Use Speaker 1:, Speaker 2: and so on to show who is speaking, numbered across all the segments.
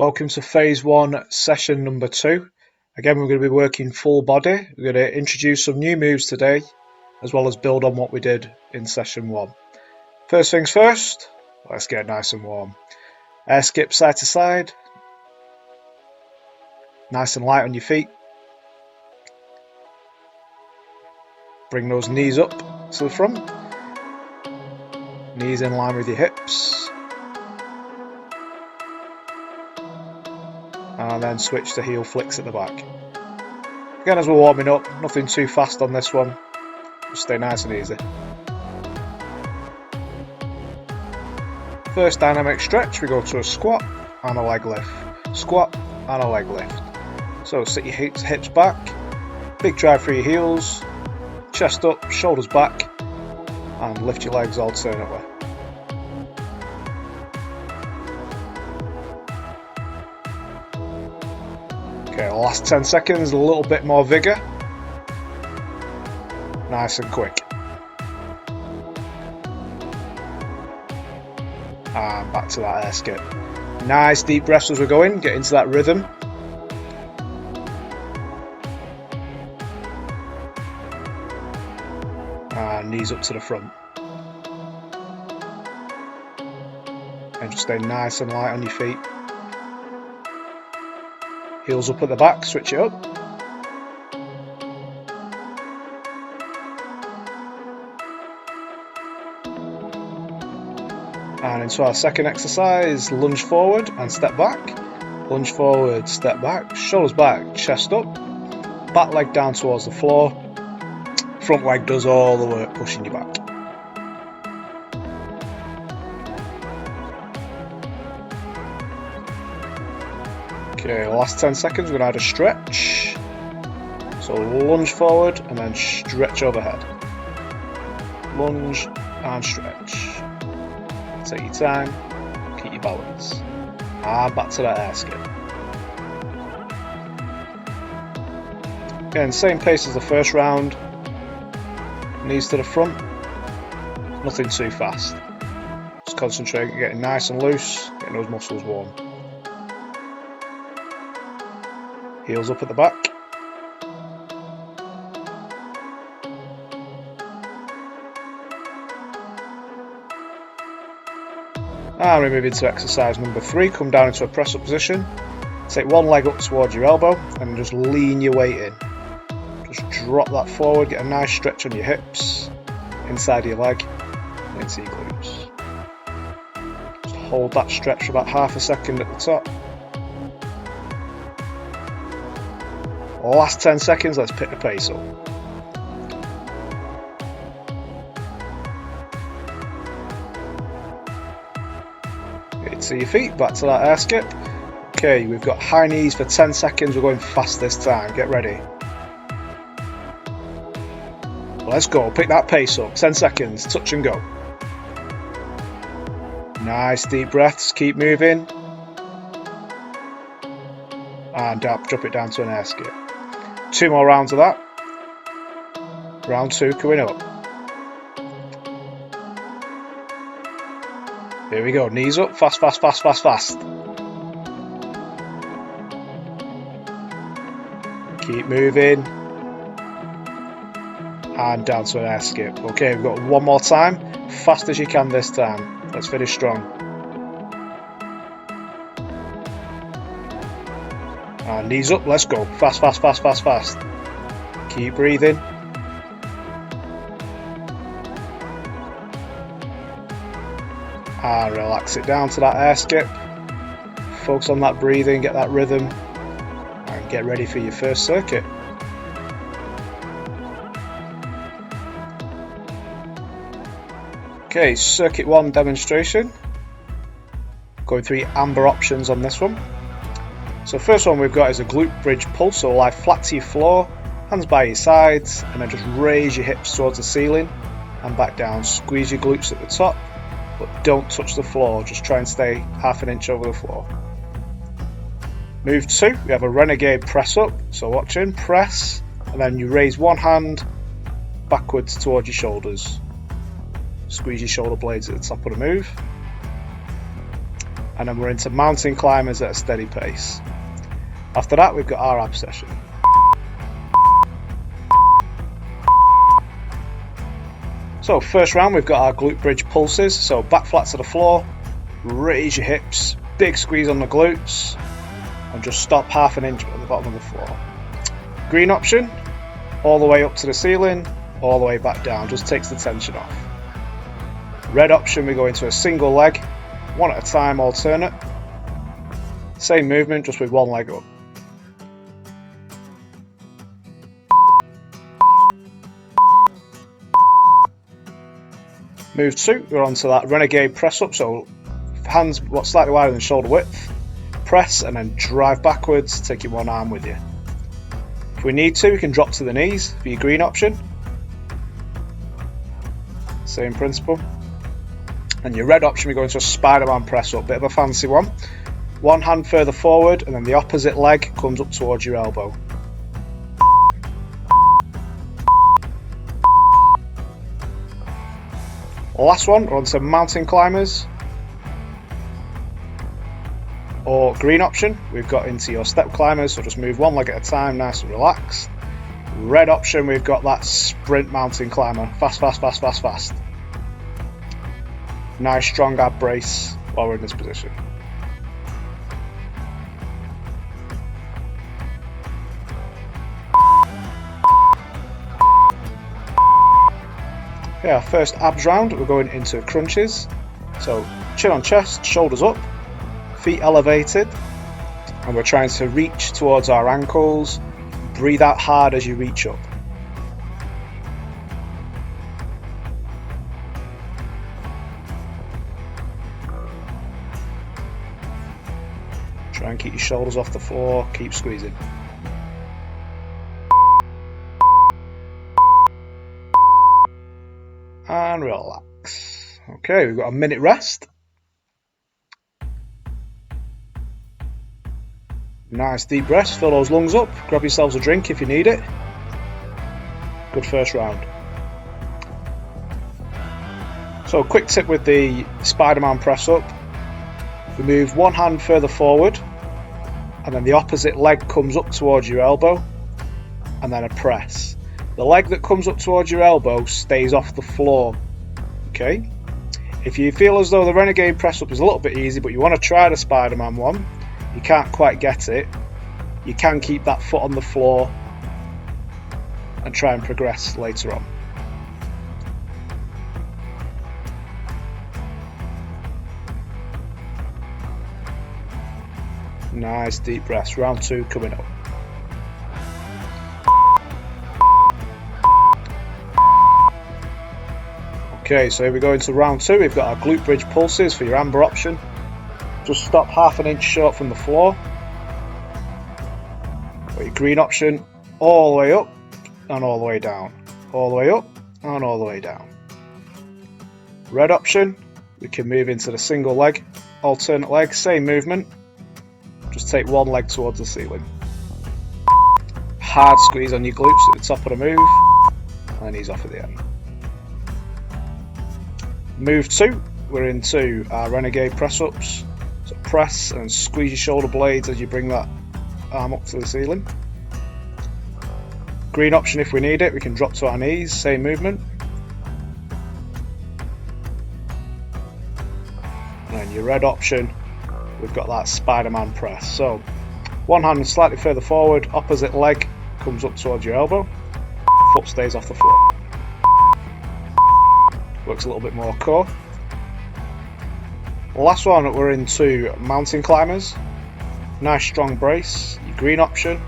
Speaker 1: Welcome to phase 1, session number 2. Again, we're going to be working full body. We're going to introduce some new moves today, as well as build on what we did in session 1. First things first, let's get nice and warm. Air skip side to side. Nice and light on your feet. Bring those knees up to the front. Knees in line with your hips. And then switch to heel flicks at the back. Again, as we're warming up, nothing too fast on this one. Just stay nice and easy. First dynamic stretch, we go to a squat and a leg lift. Squat and a leg lift. So sit your hips back, big drive through your heels, chest up, shoulders back, and lift your legs alternately. Okay, last 10 seconds, a little bit more vigour. Nice and quick. And back to that air skip. Nice deep breaths as we're going, get into that rhythm. And knees up to the front. And just stay nice and light on your feet. Heels up at the back, switch it up. And into our second exercise, lunge forward and step back. Lunge forward, step back, shoulders back, chest up. Back leg down towards the floor. Front leg does all the work, pushing you back. Okay, last 10 seconds, we're going to add a stretch. So lunge forward and then stretch overhead. Lunge and stretch. Take your time, keep your balance. And back to that air skip. Again, same pace as the first round. Knees to the front. Nothing too fast. Just concentrate on getting nice and loose, getting those muscles warm. Heels up at the back. And we move into exercise number 3. Come down into a press up position. Take one leg up towards your elbow and just lean your weight in. Just drop that forward, get a nice stretch on your hips, inside your leg, and into your glutes. Just hold that stretch for about half a second at the top. Last 10 seconds, let's pick the pace up. Get to your feet, back to that air skip. Okay, we've got high knees for 10 seconds, we're going fast this time, get ready. Let's go, pick that pace up, 10 seconds, touch and go. Nice deep breaths, keep moving. And drop it down to an air skip. 2 more rounds of that. Round 2 coming up. Here we go, knees up, fast, fast, fast, fast, fast. Keep moving. And down to an air skip. Okay, we've got one more time. Fast as you can this time. Let's finish strong. And knees up, let's go. Fast, fast, fast, fast, fast. Keep breathing. And relax it down to that air skip. Focus on that breathing, get that rhythm. And get ready for your first circuit. Okay, circuit 1 demonstration. Going through AMRAP options on this one. So first one we've got is a glute bridge pull, so lie flat to your floor, hands by your sides, and then just raise your hips towards the ceiling and back down. Squeeze your glutes at the top, but don't touch the floor, just try and stay half an inch over the floor. Move 2, we have a renegade press up, so watch in, press, and then you raise one hand backwards towards your shoulders. Squeeze your shoulder blades at the top of the move. and then we're into mountain climbers at a steady pace. After that, we've got AMRAP session. So first round, we've got our glute bridge pulses. So back flat to the floor, raise your hips, big squeeze on the glutes, and just stop half an inch at the bottom of the floor. Green option, all the way up to the ceiling, all the way back down, just takes the tension off. Red option, we go into a single leg, one at a time, alternate. Same movement, just with one leg up. Move 2, we're onto that renegade press up, so hands slightly wider than shoulder width, press and then drive backwards, taking one arm with you. If we need to, we can drop to the knees for your green option. Same principle. And your red option, we go into a Spider-Man press up, bit of a fancy one. One hand further forward and then the opposite leg comes up towards your elbow. Last one, we're on to mountain climbers. Or green option, we've got into your step climbers, so just move one leg at a time, nice and relaxed. Red option, we've got that sprint mountain climber, fast, fast, fast, fast, fast. Nice strong ab brace while we're in this position. Okay, our first abs round, we're going into crunches. So chin on chest, shoulders up, feet elevated, and we're trying to reach towards our ankles. Breathe out hard as you reach up. Try and keep your shoulders off the floor, keep squeezing. And relax. Okay, we've got a minute rest. Nice deep breaths, fill those lungs up, grab yourselves a drink if you need it. Good first round. So quick tip with the Spider-Man press up. We move one hand further forward and then the opposite leg comes up towards your elbow and then a press. The leg that comes up towards your elbow stays off the floor. Okay? If you feel as though the Renegade press up is a little bit easy but you want to try the Spider-Man one, you can't quite get it, you can keep that foot on the floor and try and progress later on. Nice deep breaths. Round 2 coming up. Okay, so here we go into round 2. We've got our glute bridge pulses for your amber option. Just stop half an inch short from the floor. Got your green option, all the way up and all the way down. All the way up and all the way down. Red option, we can move into the single leg, alternate leg, same movement. Just take one leg towards the ceiling. Hard squeeze on your glutes at the top of the move, and knees off at the end. Move 2, we're into our Renegade press ups. So press and squeeze your shoulder blades as you bring that arm up to the ceiling. Green option if we need it, we can drop to our knees, same movement. And then your red option, we've got that Spider-Man press. So one hand slightly further forward, opposite leg comes up towards your elbow, foot stays off the floor. Works a little bit more core. Last one, we're into mountain climbers. Nice strong brace. Your green option,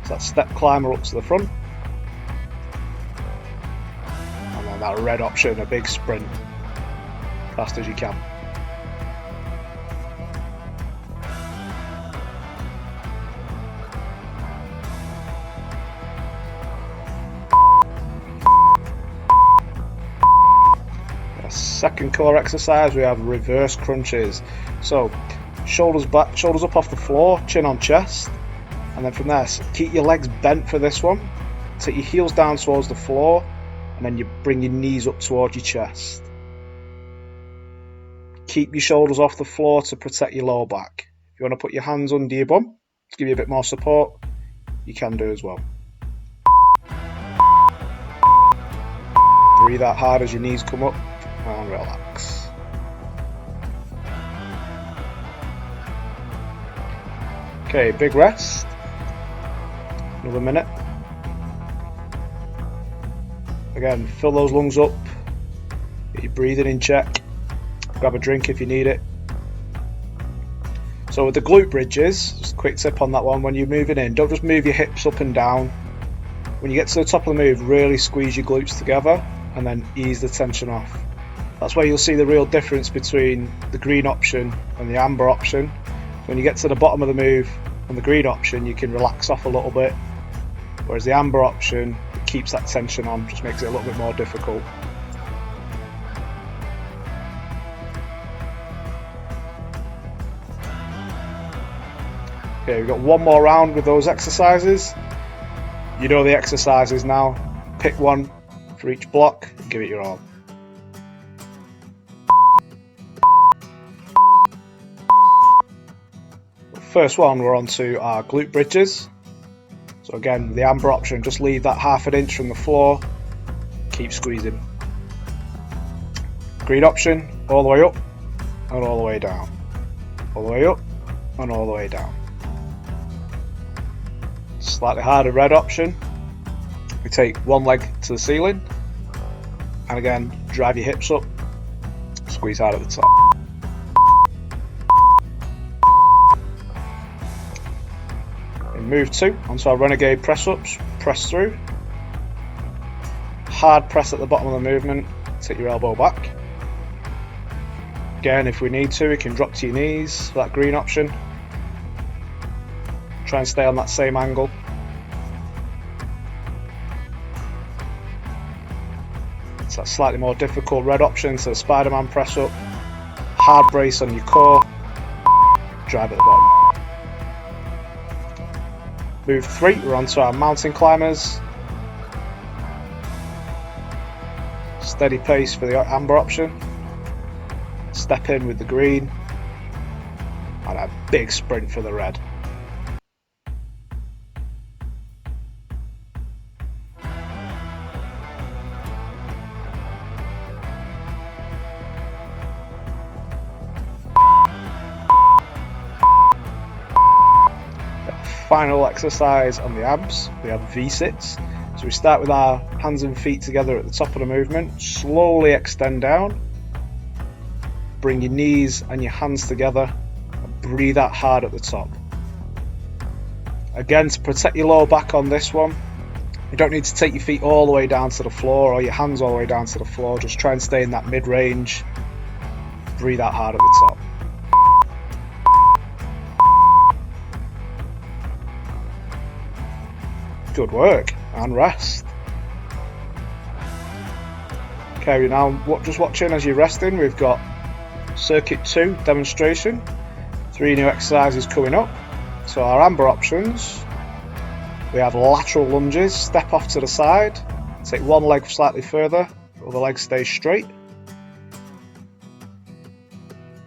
Speaker 1: so that step climber up to the front. And then that red option, a big sprint, fast as you can. Second core exercise, we have reverse crunches. So shoulders back, shoulders up off the floor, chin on chest, and then from there keep your legs bent for this one. Take your heels down towards the floor and then you bring your knees up towards your chest. Keep your shoulders off the floor to protect your lower back. If you want to put your hands under your bum to give you a bit more support, you can do as well. Breathe out hard as your knees come up and relax. Okay, big rest. Another minute. Again, fill those lungs up. Get your breathing in check. Grab a drink if you need it. So with the glute bridges, just a quick tip on that one, when you're moving in, don't just move your hips up and down. When you get to the top of the move, really squeeze your glutes together and then ease the tension off. That's where you'll see the real difference between the green option and the amber option. When you get to the bottom of the move on the green option, you can relax off a little bit, whereas the amber option keeps that tension on, just makes it a little bit more difficult. Okay, we've got one more round with those exercises. You know the exercises now. Pick one for each block and give it your all. First one, we're on to our glute bridges. So again, the amber option, just leave that half an inch from the floor. Keep squeezing. Green option, all the way up and all the way down. All the way up and all the way down. Slightly harder red option. We take one leg to the ceiling and again drive your hips up, squeeze hard at the top. In move 2, onto our renegade press ups, press through. Hard press at the bottom of the movement, take your elbow back. Again, if we need to, we can drop to your knees for that green option. Try and stay on that same angle. It's that slightly more difficult red option, so Spider-Man press up, hard brace on your core, drive at the bottom. Move 3, we're on to our mountain climbers. Steady pace for the amber option. Step in with the green. And a big sprint for the red. Final exercise on the abs, we have V-sits. So we start with our hands and feet together at the top of the movement, slowly extend down, bring your knees and your hands together, and breathe out hard at the top. Again, to protect your lower back on this one, you don't need to take your feet all the way down to the floor or your hands all the way down to the floor, just try and stay in that mid-range, breathe out hard at the top. Good work, and rest. Okay, we're now just watching as you're resting. We've got circuit 2 demonstration, 3 new exercises coming up. So our amber options, we have lateral lunges, step off to the side, take one leg slightly further, other leg stays straight,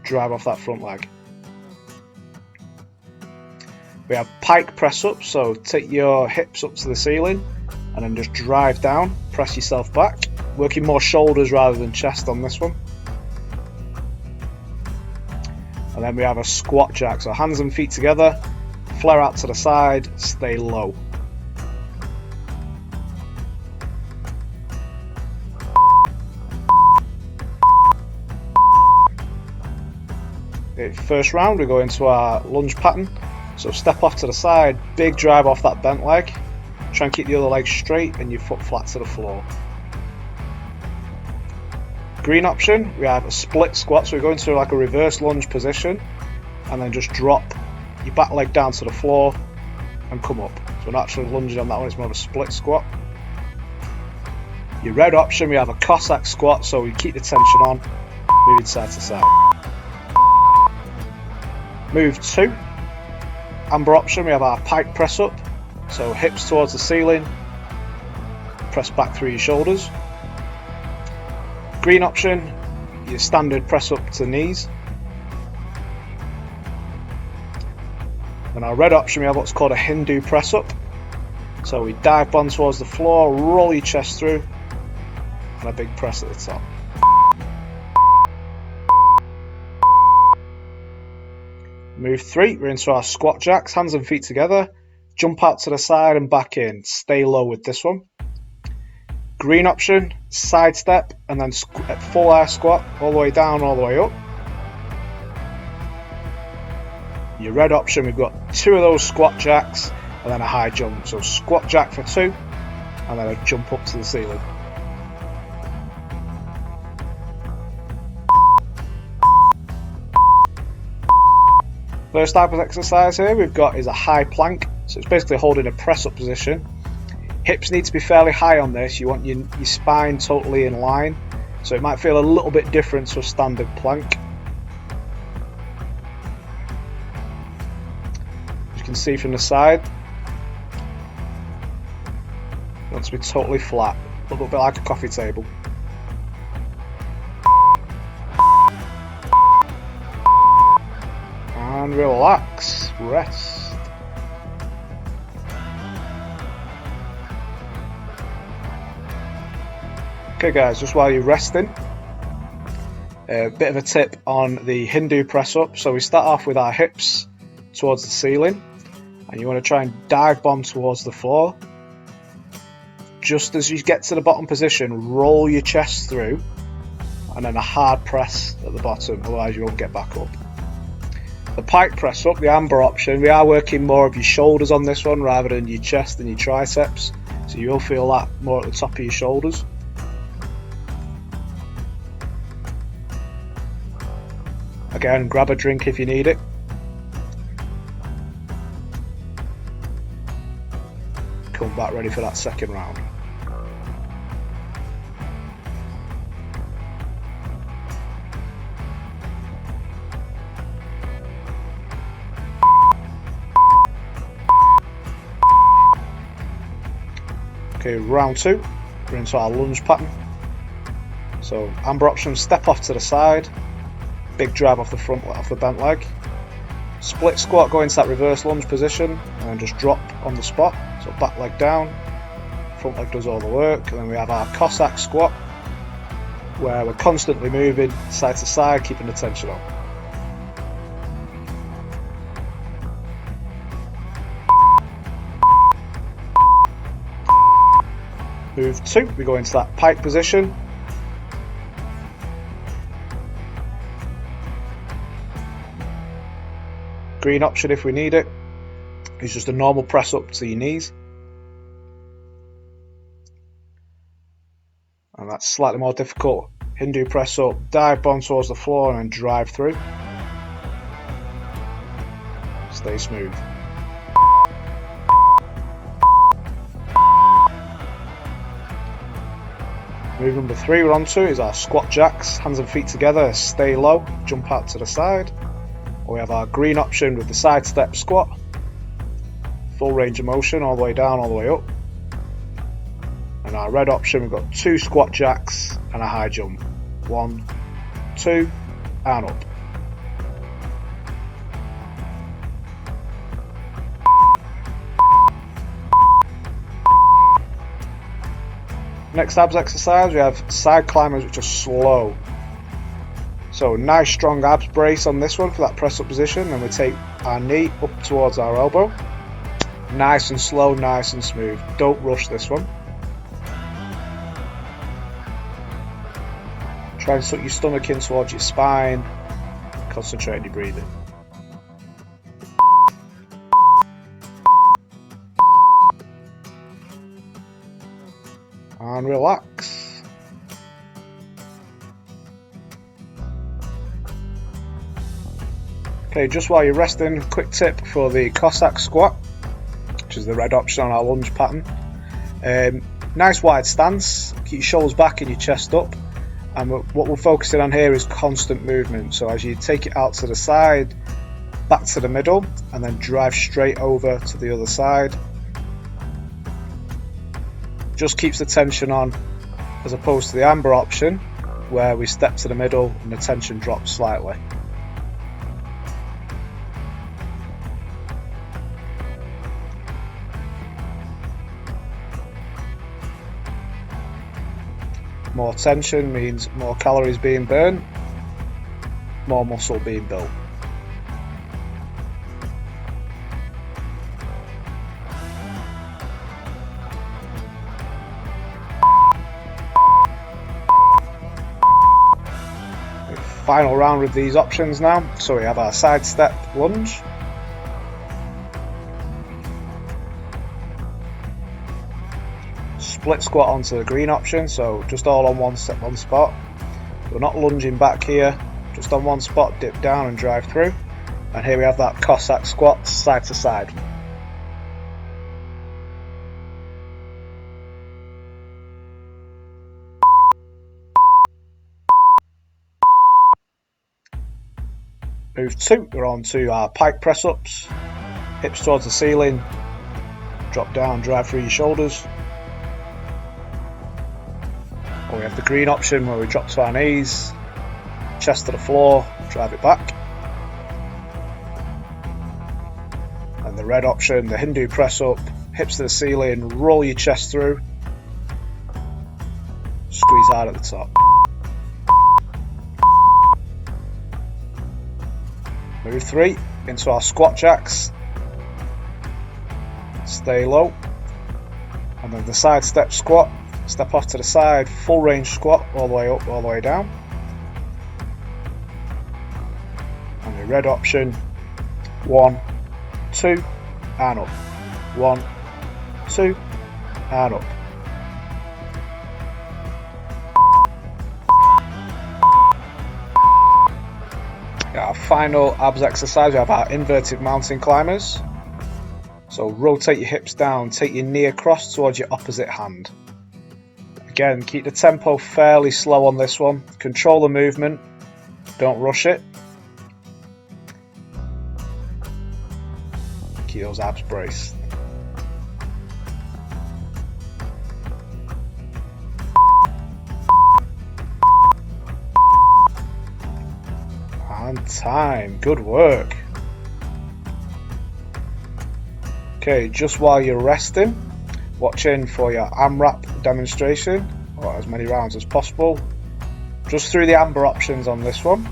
Speaker 1: drive off that front leg. We have pike press up, so take your hips up to the ceiling and then just drive down, press yourself back, working more shoulders rather than chest on this one. And then we have a squat jack, so hands and feet together, flare out to the side, stay low. Okay, first round we go into our lunge pattern. So step off to the side, big drive off that bent leg, try and keep the other leg straight and your foot flat to the floor. Green option, we have a split squat, so we go into like a reverse lunge position and then just drop your back leg down to the floor and come up. So we're not actually lunging on that one, it's more of a split squat. Your red option, we have a Cossack squat, so we keep the tension on, moving side to side. Move 2. Amber option, we have our pike press up, so hips towards the ceiling, press back through your shoulders. Green option, your standard press up to knees. Then our red option, we have what's called a Hindu press up. So we dive bomb towards the floor, roll your chest through, and a big press at the top. Move 3, we're into our squat jacks, hands and feet together, jump out to the side and back in, stay low with this one. Green option, side step, and then full air squat, all the way down, all the way up. Your red option, we've got 2 of those squat jacks, and then a high jump. So squat jack for 2, and then a jump up to the ceiling. First type of exercise here we've got is a high plank. So it's basically holding a press up position. Hips need to be fairly high on this. You want your spine totally in line. So it might feel a little bit different to a standard plank. As you can see from the side, it wants to be totally flat, a little bit like a coffee table. And relax, rest. Okay guys, just while you're resting, a bit of a tip on the Hindu press up. So we start off with our hips towards the ceiling, and you want to try and dive bomb towards the floor. Just as you get to the bottom position, roll your chest through, and then a hard press at the bottom, otherwise you won't get back up. The pike press up, the amber option, we are working more of your shoulders on this one rather than your chest and your triceps, so you will feel that more at the top of your shoulders. Again, grab a drink if you need it. Come back ready for that second round. Okay, round 2, we're into our lunge pattern. So amber option, step off to the side, big drive off the front, off the bent leg. Split squat, go into that reverse lunge position, and then just drop on the spot. So back leg down, front leg does all the work. And then we have our Cossack squat, where we're constantly moving side to side, keeping the tension on. Move 2, we go into that pike position. Green option if we need it is just a normal press up to your knees. And that's slightly more difficult. Hindu press up, dive bomb towards the floor and then drive through. Stay smooth. Move number 3 we're on to is our squat jacks, hands and feet together, stay low, jump out to the side. We have our green option with the side step squat, full range of motion all the way down, all the way up. And our red option, we've got 2 squat jacks and a high jump. 1, 2, and up. Next abs exercise, we have side climbers, which are slow. So nice strong abs brace on this one for that press up position, and we take our knee up towards our elbow. Nice and slow, nice and smooth. Don't rush this one. Try and suck your stomach in towards your spine. Concentrate on your breathing. And relax. Okay, just while you're resting, quick tip for the Cossack squat, which is the red option on our lunge pattern. Nice wide stance, keep your shoulders back and your chest up, and what we're focusing on here is constant movement. So as you take it out to the side, back to the middle, and then drive straight over to the other side. Just keeps the tension on, as opposed to the amber option, where we step to the middle and the tension drops slightly. More tension means more calories being burned, more muscle being built. Final round with these options now. So we have our side step lunge. Split squat onto the green option, so just all on one spot. We're not lunging back here, just on one spot, dip down and drive through. And here we have that Cossack squat side to side. Move 2, we're on to our pike press ups. Hips towards the ceiling, drop down, drive through your shoulders. Or we have the green option where we drop to our knees, chest to the floor, drive it back. And the red option, the Hindu press up, hips to the ceiling, roll your chest through, squeeze hard at the top. Move 3 into our squat jacks, stay low, and then the side step squat, step off to the side, full range squat, all the way up, all the way down. And the red option, 1, 2, and up, 1, 2, and up. Our final abs exercise, we have our inverted mountain climbers. So rotate your hips down, take your knee across towards your opposite hand. Again, keep the tempo fairly slow on this one. Control the movement, don't rush it. Keep those abs braced. And time, good work. Okay, just while you're resting, watch in for your AMRAP demonstration, or as many rounds as possible. Just through the amber options on this one.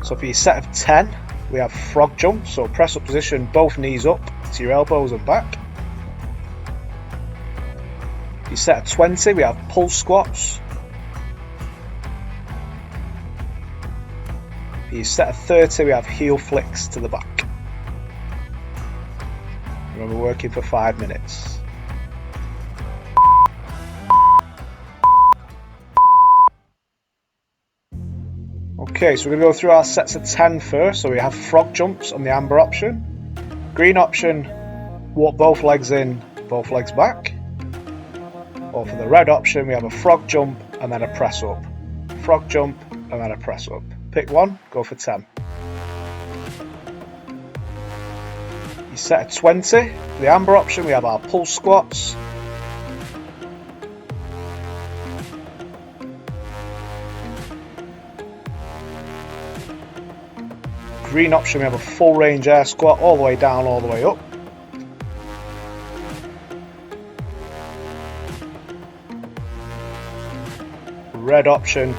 Speaker 1: So for your set of 10, we have frog jump, so press up position, both knees up to your elbows and back. Your set of 20, we have pull squats. For your set of 30, we have heel flicks to the back. Remember, working for 5 minutes. Okay, so we're going to go through our sets of 10 first. So we have frog jumps on the amber option. Green option, walk both legs in, both legs back. Or for the red option, we have a frog jump and then a press up. Frog jump and then a press up. Pick one, go for 10. Your set of 20, for the amber option, we have our pull squats. Green option, we have a full range air squat, all the way down, all the way up. Red option,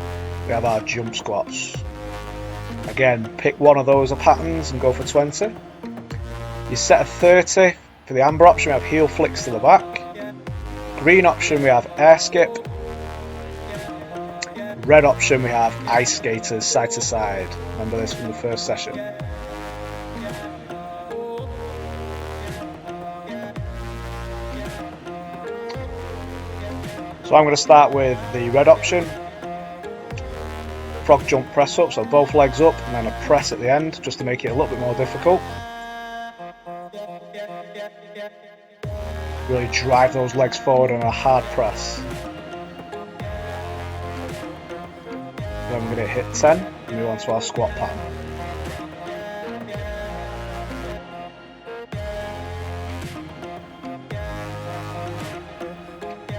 Speaker 1: we have our jump squats. Again, pick one of those patterns and go for 20. Your set of 30, for the amber option, we have heel flicks to the back. Green option, we have air skip. Red option, we have ice skaters side to side. Remember this from the first session. So I'm going to start with the red option. Frog jump press up, so both legs up and then a press at the end, just to make it a little bit more difficult. Really drive those legs forward on a hard press. Then I'm going to hit 10 and move on to our squat pattern.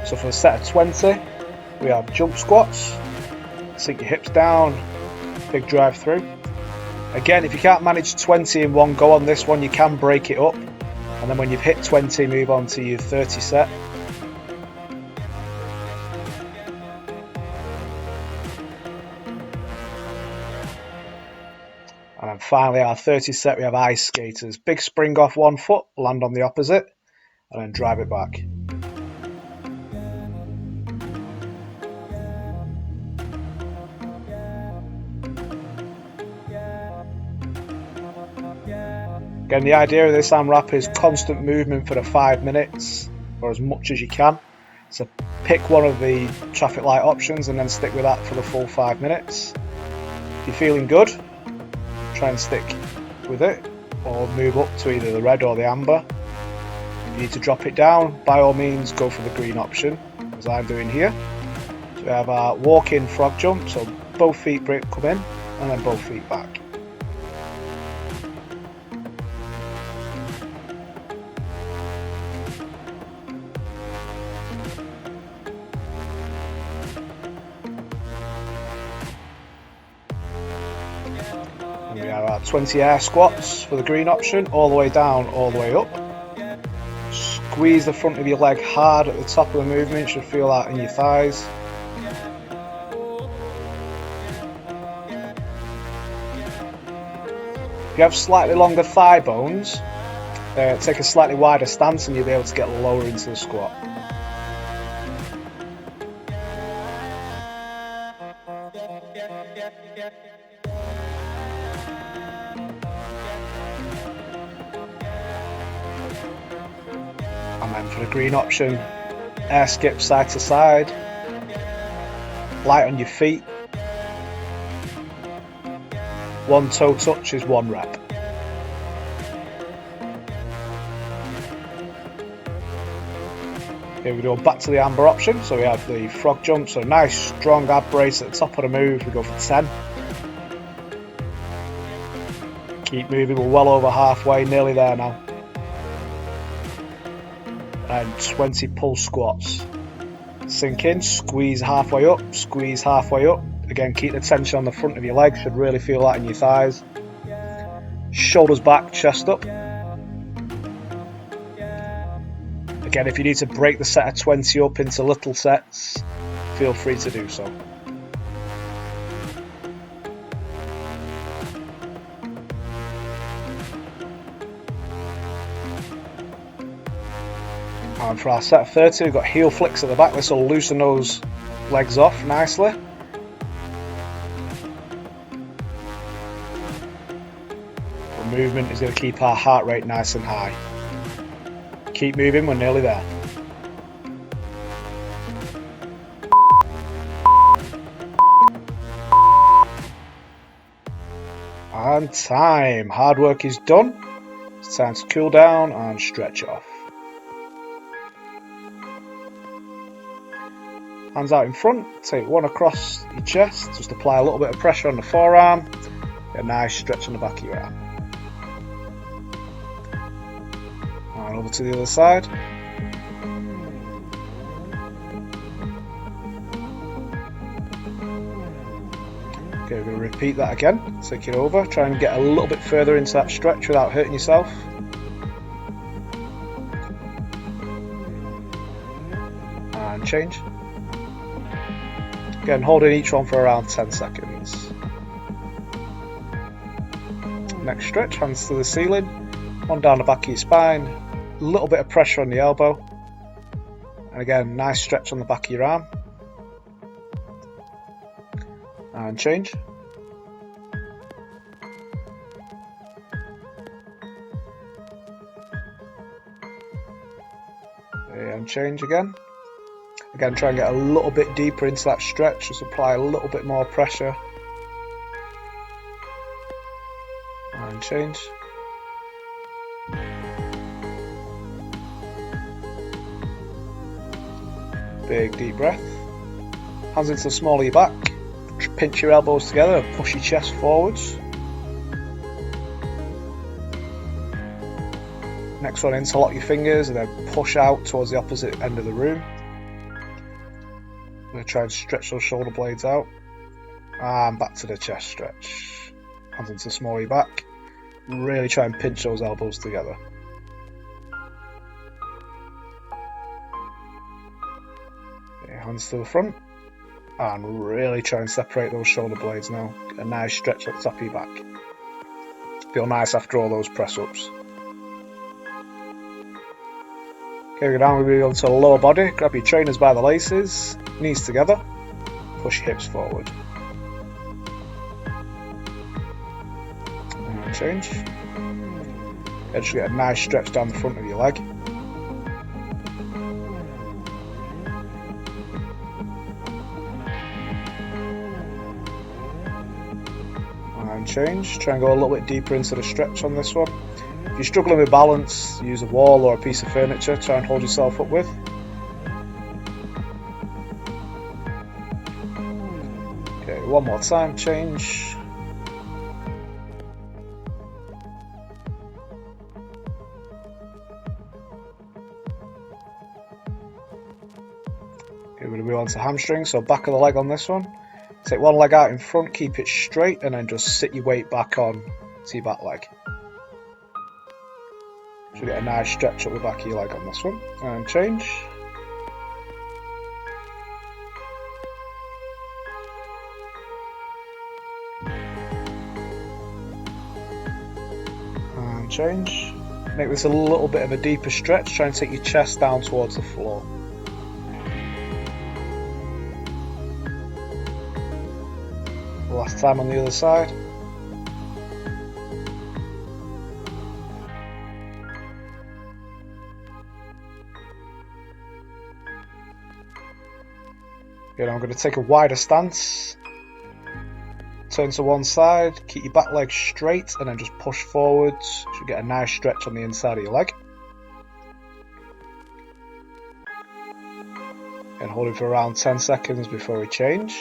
Speaker 1: So for a set of 20, we have jump squats. Sink your hips down, big drive through. Again, if you can't manage 20 in one go on this one, you can break it up. And then when you've hit 20, move on to your 30 set. And then finally our 30 set, we have ice skaters. Big spring off one foot, land on the opposite, and then drive it back. Again, the idea of this AMRAP is constant movement for the 5 minutes, or as much as you can. So pick one of the traffic light options and then stick with that for the full 5 minutes. If you're feeling good, try and stick with it, or move up to either the red or the amber. If you need to drop it down, by all means go for the green option, as I'm doing here. So we have our walk-in frog jump, so both feet come in, and then both feet back. We have our 20 air squats for the green option, all the way down, all the way up. Squeeze the front of your leg hard at the top of the movement, you should feel that in your thighs. If you have slightly longer thigh bones, take a slightly wider stance and you'll be able to get lower into the squat. And then for the green option, air skip side to side, light on your feet, one toe touch is 1 rep. Here we go back to the amber option, so we have the frog jump, so nice strong ab brace at the top of the move, we go for 10. Keep moving, we're well over halfway, nearly there now. And 20 pull squats. Sink in, squeeze halfway up, squeeze halfway up. Again, keep the tension on the front of your legs, should really feel that in your thighs. Shoulders back, chest up. Again, if you need to break the set of 20 up into little sets, feel free to do so. And for our set of 30, we've got heel flicks at the back. This will loosen those legs off nicely. The movement is going to keep our heart rate nice and high. Keep moving, we're nearly there. And time. Hard work is done. It's time to cool down and stretch off. Hands out in front, take one across your chest, just apply a little bit of pressure on the forearm, get a nice stretch on the back of your arm. And over to the other side. Okay, we're going to repeat that again, take it over, try and get a little bit further into that stretch without hurting yourself. And change. Again, holding each one for around 10 seconds. Next stretch, hands to the ceiling, one down the back of your spine, a little bit of pressure on the elbow, and again, nice stretch on the back of your arm. And change. And change again. Again, try and get a little bit deeper into that stretch, just apply a little bit more pressure. And change. Big deep breath. Hands into the small of your back. Pinch your elbows together and push your chest forwards. Next one, interlock your fingers and then push out towards the opposite end of the room. I'm going to try and stretch those shoulder blades out. And back to the chest stretch. Hands into the small of your back. Really try and pinch those elbows together. Okay, hands to the front. And really try and separate those shoulder blades now. Get a nice stretch at the top of your back. Feel nice after all those press ups. Okay, we go down, we go to the lower body. Grab your trainers by the laces, knees together, push hips forward. And change. Okay, just get a nice stretch down the front of your leg. And change. Try and go a little bit deeper into the stretch on this one. If you're struggling with balance, use a wall or a piece of furniture, try and hold yourself up with. Okay, one more time, change. Okay, we're going to move on to hamstring, so back of the leg on this one. Take one leg out in front, keep it straight, and then just sit your weight back on to your back leg. Should get a nice stretch up the back of your leg on this one. And change. And change. Make this a little bit of a deeper stretch. Try and take your chest down towards the floor. Last time on the other side. Okay, now I'm going to take a wider stance. Turn to one side, keep your back leg straight and then just push forwards. You should get a nice stretch on the inside of your leg. And hold it for around 10 seconds before we change.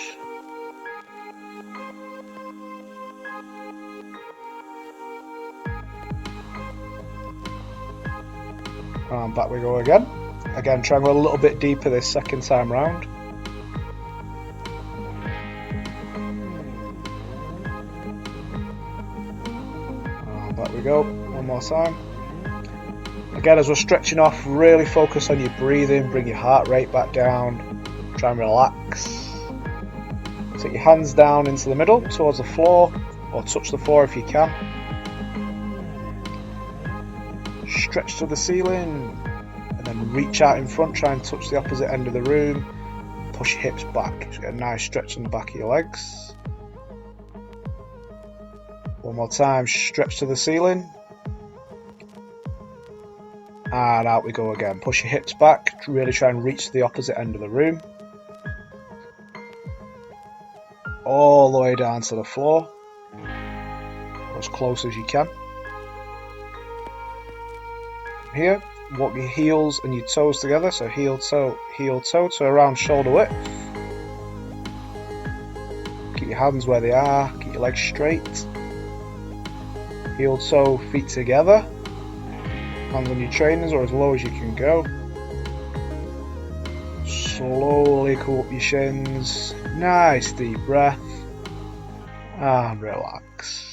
Speaker 1: And back we go again. Again, try and go a little bit deeper this second time round. And back we go, one more time. Again, as we're stretching off, really focus on your breathing, bring your heart rate back down, try and relax. Take your hands down into the middle, towards the floor, or touch the floor if you can. Stretch to the ceiling and then reach out in front, try and touch the opposite end of the room, push your hips back, just get a nice stretch on the back of your legs. One more time, stretch to the ceiling and out we go again. Push your hips back, really try and reach to the opposite end of the room, all the way down to the floor, as close as you can. Here, walk your heels and your toes together, so heel toe to around shoulder width. Keep your hands where they are, keep your legs straight. Heel toe, feet together. Hands on your trainers or as low as you can go. Slowly come up your shins, nice deep breath, and relax.